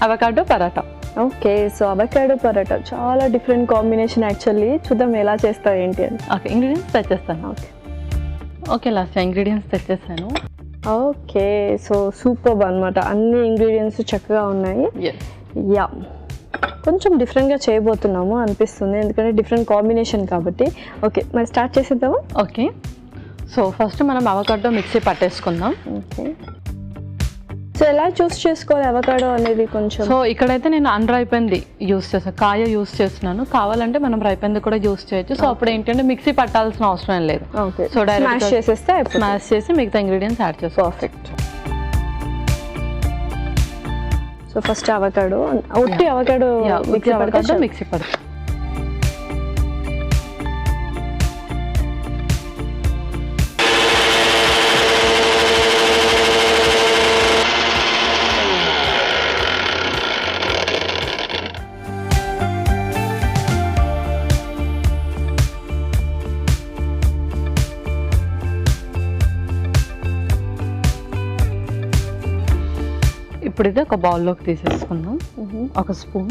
Avocado paratha. Okay, so avocado paratha చాలా different combination actually. చూద్దాం ఎలా చేస్తావు ఏంటి అని. ఓకే, ఇంగ్రీడియంట్స్ తెచ్చేస్తాను. ఓకే లాస్ట్ ఇంగ్రీడియంట్స్ తెచ్చేస్తాను. ఓకే, సో సూపర్ అనమాట. అన్ని ఇంగ్రీడియంట్స్ చక్కగా ఉన్నాయి. యా, కొంచెం డిఫరెంట్గా చేయబోతున్నాము అనిపిస్తుంది, ఎందుకంటే డిఫరెంట్ కాంబినేషన్ కాబట్టి. ఓకే, మరి స్టార్ట్ చేసేద్దాము. ఓకే, సో ఫస్ట్ మనం అవకాడో మిక్సీ పట్టేసుకుందాం. ఓకే, సో ఎలా చూస్ చేసుకోవాలి అవకాడో అనేది కొంచెం? సో ఇక్కడైతే నేను అన్రైపెంది యూస్ చేస్తాను, కాయ యూస్ చేస్తున్నాను. కావాలంటే మనం రైపెంది కూడా యూస్ చేయొచ్చు. సో అప్పుడు ఏంటంటే మిక్సీ పట్టాల్సిన అవసరం లేదు. సో డైరెక్ట్ చేసేస్తే స్మాష్ చేసి మిగతా ఇంగ్రీడియంట్స్ యాడ్ చేస్తాం. పర్ఫెక్ట్. సో ఫస్ట్ అవకాడో, ఉట్టి అవకాడో మిక్సీ పడతాం. ఇప్పుడు ఇది ఒక బౌల్లోకి తీసేసుకుందాం. ఒక స్పూన్,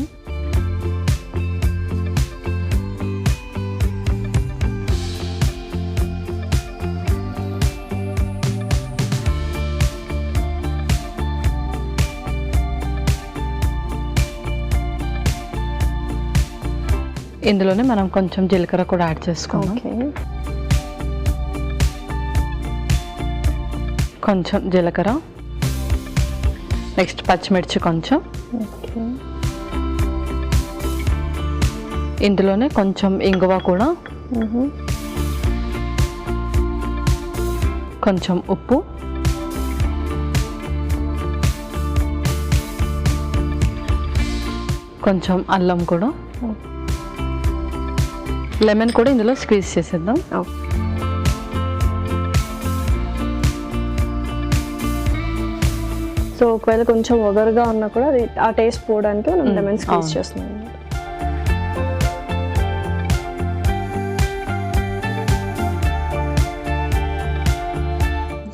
ఇందులోనే మనం కొంచెం జీలకర్ర కూడా యాడ్ చేసుకుందాం. కొంచెం జీలకర్ర, నెక్స్ట్ పచ్చిమిర్చి కొంచెం, ఇందులోనే కొంచెం ఇంగువ కూడా, కొంచెం ఉప్పు, కొంచెం అల్లం కూడా, లెమన్ కూడా ఇందులో స్క్వీజ్ చేసేద్దాం. సో ఒకవేళ కొంచెం ఒగరుగా ఉన్నా కూడా అది ఆ టేస్ట్ పోవడానికి మనం లెమన్ స్క్వీజ్ చేస్తున్నాం.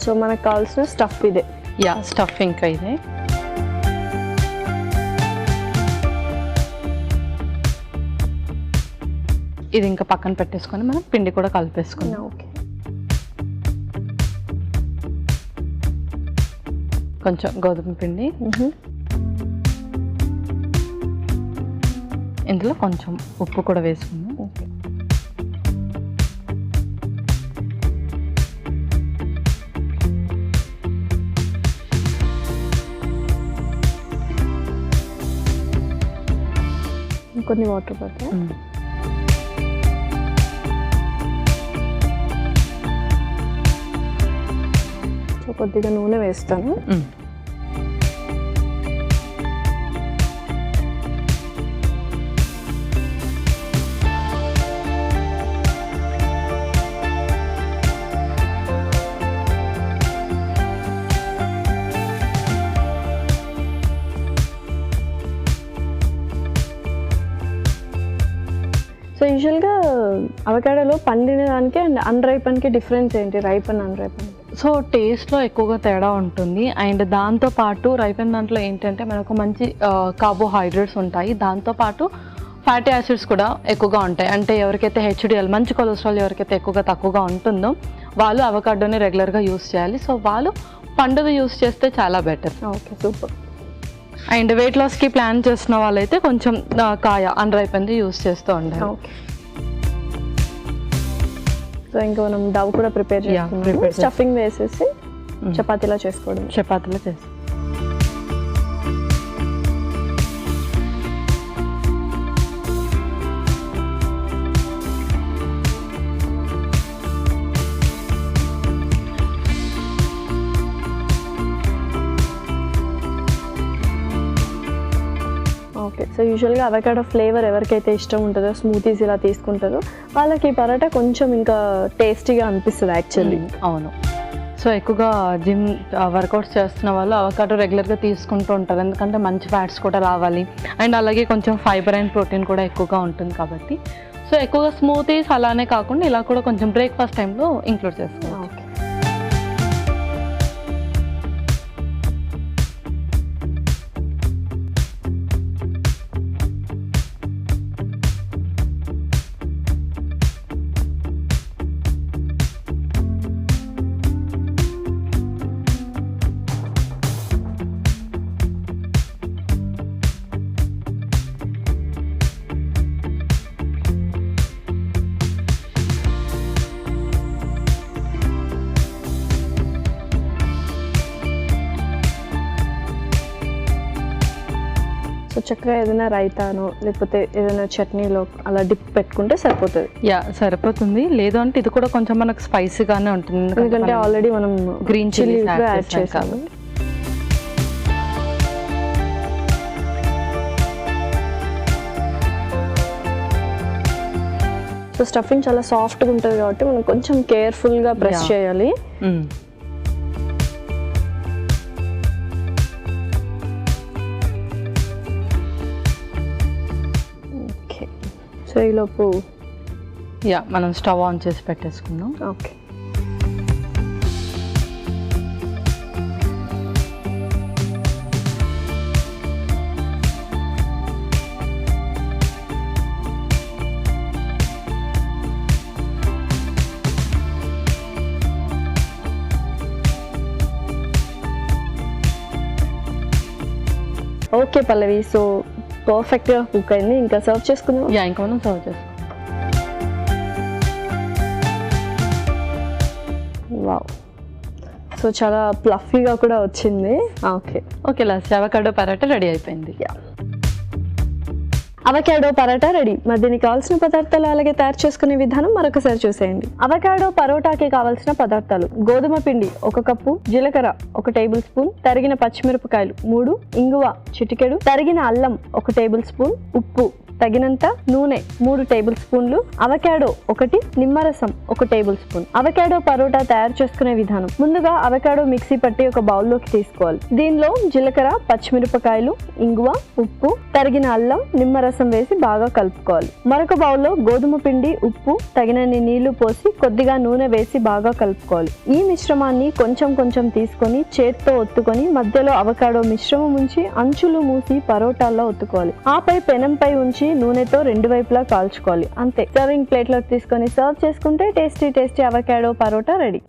సో మనకు కావాల్సిన స్టఫ్ ఇదే. స్టఫ్ ఇంకా ఇదే. ఇది ఇంకా పక్కన పెట్టేసుకొని మనం పిండి కూడా కలిపేసుకున్నాం. ఓకే, కొంచెం గోధుమ పిండి, ఇందులో కొంచెం ఉప్పు కూడా వేసుకుందాం. కొన్ని వాటర్ పడతాయి. కొద్దిగా నూనె వేస్తాను. సో యూజువల్గా అవకాడోలో పండిన దానికి అండ్ అన్రైపన్కి డిఫరెన్స్ ఏంటి? రైపన్ అన్రైపన్. సో టేస్ట్లో ఎక్కువగా తేడా ఉంటుంది. అండ్ దాంతోపాటు రైపన్ దాంట్లో ఏంటంటే మనకు మంచి కార్బోహైడ్రేట్స్ ఉంటాయి, దాంతోపాటు ఫ్యాటీ యాసిడ్స్ కూడా ఎక్కువగా ఉంటాయి. అంటే ఎవరికైతే హెచ్డిఎల్ మంచి కొలెస్ట్రాల్ ఎవరికైతే ఎక్కువగా తక్కువగా ఉంటుందో వాళ్ళు అవకాడోని రెగ్యులర్గా యూస్ చేయాలి. సో వాళ్ళు పండుగ యూస్ చేస్తే చాలా better. Okay, super. And weight లాస్కి ప్లాన్ చేసిన వాళ్ళైతే కొంచెం కాయ అన్రైపెన్ది యూస్ చేస్తూ ఉండాలి. ఓకే, సో ఇంకా మనం డవ్ కూడా ప్రిపేర్ చేసుకున్నాం. స్టఫింగ్ వేసేసి చపాతీలా చేసుకోవడం. చపాతీలో చేసి ఓకే, సో యూజువల్గా అవకాడో ఫ్లేవర్ ఎవరికైతే ఇష్టం ఉంటుందో, స్మూతీస్ ఇలా తీసుకుంటారో వాళ్ళకి పరోటా కొంచెం ఇంకా టేస్టీగా అనిపిస్తుంది యాక్చువల్లీ. అవును, సో ఎక్కువగా జిమ్ వర్కౌట్స్ చేస్తున్న వాళ్ళు అవకాడో రెగ్యులర్గా తీసుకుంటూ ఉంటారు, ఎందుకంటే మంచి ఫ్యాట్స్ కూడా రావాలి అండ్ అలాగే కొంచెం ఫైబర్ అండ్ ప్రోటీన్ కూడా ఎక్కువగా ఉంటుంది కాబట్టి. సో ఎక్కువగా స్మూతీస్ అలానే కాకుండా ఇలా కూడా కొంచెం బ్రేక్ఫాస్ట్ టైంలో ఇంక్లూడ్ చేసుకోవాలి. ఓకే, సో చక్కగా ఏదైనా రైతానో లేకపోతే ఏదైనా చట్నీలో అలా డిప్ పెట్టుకుంటే సరిపోతుంది. యా సరిపోతుంది. లేదు అంటే ఇది కూడా కొంచెం మనకు స్పైసీగానే ఉంటుంది, ఎందుకంటే ఆల్రెడీ మనం గ్రీన్ చిల్లీ యాడ్ చేసాము. సో స్టఫింగ్ చాలా సాఫ్ట్గా ఉంటుంది కాబట్టి మనం కొంచెం కేర్ఫుల్గా ప్రెస్ చేయాలి. ఓకే, సో ఈలోపు యా మనం స్టవ్ ఆన్ చేసి పెట్టేసుకుందాం. ఓకే, ఓకే పల్లవి, సో పర్ఫెక్ట్గా కుక్ అయింది. ఇంకా సర్వ్ చేసుకుందాం. యా ఇంకా మనం సర్వ్ చేసుకుందాం. వావ్, సో చాలా ప్లఫీగా కూడా వచ్చింది. Okay okay last avocado paratha ready అయిపోయింది. Yeah, avocado paratha ready. మరి దీనికి కావాల్సిన పదార్థాలు అలాగే తయారు చేసుకునే విధానం మరొకసారి చూసేయండి. అవకాడో పరోటాకి కావాల్సిన పదార్థాలు: గోధుమ పిండి 1 కప్పు, జీలకర్ర 1 టేబుల్ స్పూన్, తరిగిన పచ్చిమిరపకాయలు 3, ఇంగువ చిటికెడు, తరిగిన అల్లం 1 టేబుల్ స్పూన్, ఉప్పు తగినంత, నూనె 3 టేబుల్ స్పూన్లు, అవకాడో 1, నిమ్మరసం 1 టేబుల్ స్పూన్. అవకాడో పరోటా తయారు చేసుకునే విధానం: ముందుగా అవకాడో మిక్సీ పట్టి ఒక బౌల్లోకి తీసుకోవాలి. దీనిలో జీలకర్ర, పచ్చిమిరపకాయలు, ఇంగువ, ఉప్పు, తరిగిన అల్లం, నిమ్మరసం వేసి బాగా కలుపుకోవాలి. మరొక బౌల్లో గోధుమ పిండి, ఉప్పు, తగినన్ని నీళ్లు పోసి కొద్దిగా నూనె వేసి బాగా కలుపుకోవాలి. ఈ మిశ్రమాన్ని కొంచెం కొంచెం తీసుకొని చేత్తో ఒత్తుకొని మధ్యలో అవకాడో మిశ్రమం ఉంచి అంచులు మూసి పరోటాల్లో ఒత్తుకోవాలి. ఆపై పెనంపై ఉంచి నూనెతో 2 వైపులా కాల్చుకోవాలి. అంతే. సర్వింగ్ ప్లేట్లోకి తీసుకొని సర్వ్ చేసుకుంటే టేస్టీ అవకాడో పరోటా రెడీ.